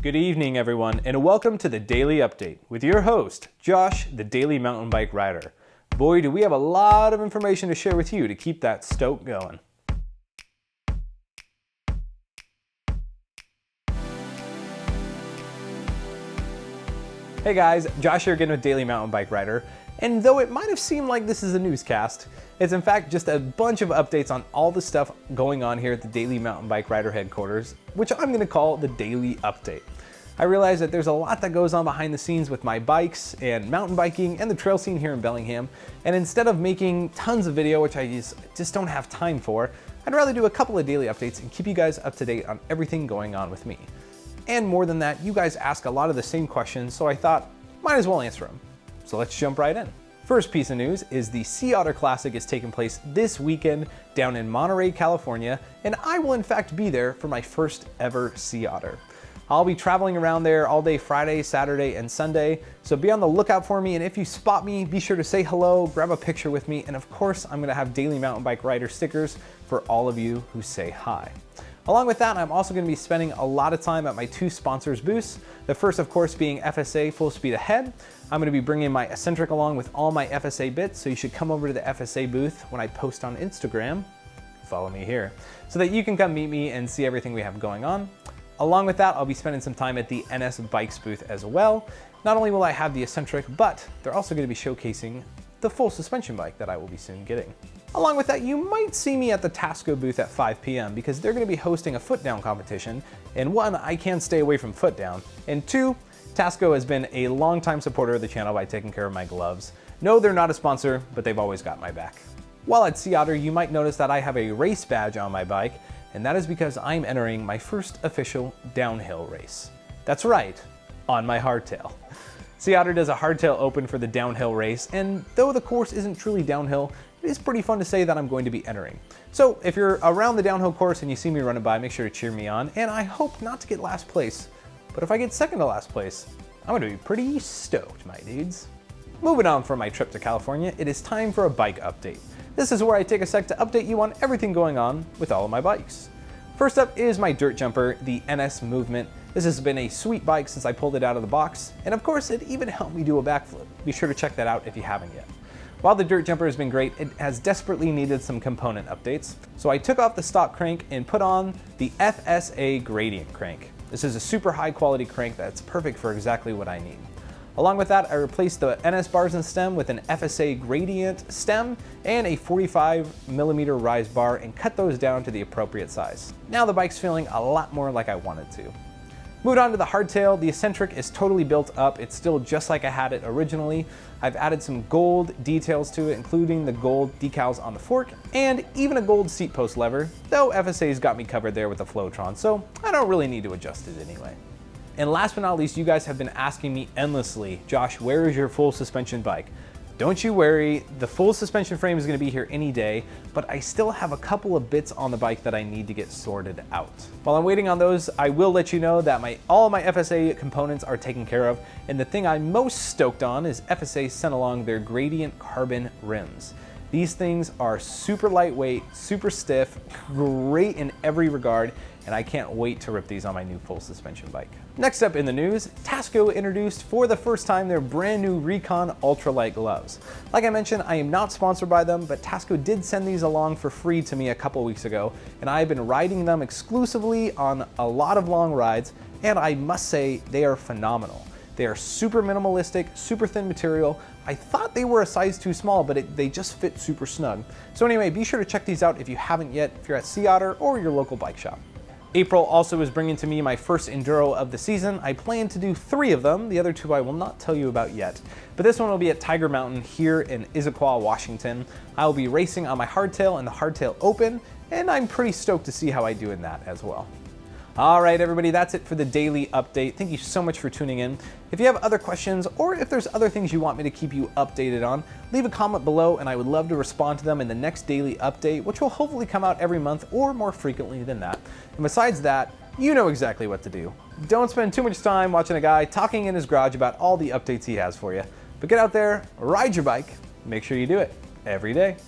Good evening, everyone, and welcome to the Daily Update with your host, Josh, the Daily Mountain Bike Rider. Boy, do we have a lot of information to share with you to keep that stoke going. Hey guys, Josh here again with Daily Mountain Bike Rider, and though it might have seemed like this is a newscast, it's in fact just a bunch of updates on all the stuff going on here at the Daily Mountain Bike Rider headquarters, which I'm going to call the Daily Update. I realize that there's a lot that goes on behind the scenes with my bikes and mountain biking and the trail scene here in Bellingham, and instead of making tons of video, which I just don't have time for, I'd rather do a couple of daily updates and keep you guys up to date on everything going on with me. And more than that, you guys ask a lot of the same questions, so I thought, might as well answer them. So let's jump right in. First piece of news is the Sea Otter Classic is taking place this weekend down in Monterey, California, and I will in fact be there for my first ever Sea Otter. I'll be traveling around there all day Friday, Saturday, and Sunday, so be on the lookout for me, and if you spot me, be sure to say hello, grab a picture with me, and of course, I'm gonna have Daily Mountain Bike Rider stickers for all of you who say hi. Along with that, I'm also going to be spending a lot of time at my two sponsors' booths. The first, of course, being FSA Full Speed Ahead. I'm going to be bringing my Eccentric along with all my FSA bits, so you should come over to the FSA booth when I post on Instagram. Follow me here, so that you can come meet me and see everything we have going on. Along with that, I'll be spending some time at the NS Bikes booth as well. Not only will I have the Eccentric, but they're also going to be showcasing the full suspension bike that I will be soon getting. Along with that, you might see me at the Tasco booth at 5 p.m. because they're going to be hosting a foot down competition, and one, I can't stay away from foot down, and two, Tasco has been a longtime supporter of the channel by taking care of my gloves. No, they're not a sponsor, but they've always got my back. While at Sea Otter, you might notice that I have a race badge on my bike, and that is because I'm entering my first official downhill race. That's right, on my hardtail. Sea Otter does a hardtail open for the downhill race, and though the course isn't truly downhill, it is pretty fun to say that I'm going to be entering. So if you're around the downhill course and you see me running by, make sure to cheer me on, and I hope not to get last place, but if I get second to last place, I'm gonna be pretty stoked, my dudes. Moving on from my trip to California, it is time for a bike update. This is where I take a sec to update you on everything going on with all of my bikes. First up is my dirt jumper, the NS Movement. This has been a sweet bike since I pulled it out of the box, and of course it even helped me do a backflip. Be sure to check that out if you haven't yet. While the dirt jumper has been great, it has desperately needed some component updates, so I took off the stock crank and put on the FSA Gradient crank. This is a super high quality crank that's perfect for exactly what I need. Along with that, I replaced the NS bars and stem with an FSA Gradient stem and a 45mm rise bar and cut those down to the appropriate size. Now the bike's feeling a lot more like I wanted to. Moved on to the hardtail, the Eccentric is totally built up. It's still just like I had it originally. I've added some gold details to it, including the gold decals on the fork and even a gold seat post lever, though FSA's got me covered there with the Flowtron, so I don't really need to adjust it anyway. And last but not least, you guys have been asking me endlessly, Josh, where is your full suspension bike? Don't you worry, the full suspension frame is going to be here any day, but I still have a couple of bits on the bike that I need to get sorted out. While I'm waiting on those, I will let you know that all my FSA components are taken care of, and the thing I'm most stoked on is FSA sent along their Gradient carbon rims. These things are super lightweight, super stiff, great in every regard, and I can't wait to rip these on my new full suspension bike. Next up in the news, Tasco introduced for the first time their brand new Recon ultralight gloves. Like I mentioned, I am not sponsored by them, but Tasco did send these along for free to me a couple weeks ago, and I've been riding them exclusively on a lot of long rides, and I must say they are phenomenal. They are super minimalistic, super thin material. I thought they were a size too small, but they just fit super snug. So anyway, be sure to check these out if you haven't yet, if you're at Sea Otter or your local bike shop. April also is bringing to me my first enduro of the season. I plan to do 3 of them. The other 2 I will not tell you about yet. But this one will be at Tiger Mountain here in Issaquah, Washington. I will be racing on my hardtail and the hardtail open, and I'm pretty stoked to see how I do in that as well. All right, everybody, that's it for the daily update. Thank you so much for tuning in. If you have other questions or if there's other things you want me to keep you updated on, leave a comment below and I would love to respond to them in the next daily update, which will hopefully come out every month or more frequently than that. And besides that, you know exactly what to do. Don't spend too much time watching a guy talking in his garage about all the updates he has for you. But get out there, ride your bike, make sure you do it every day.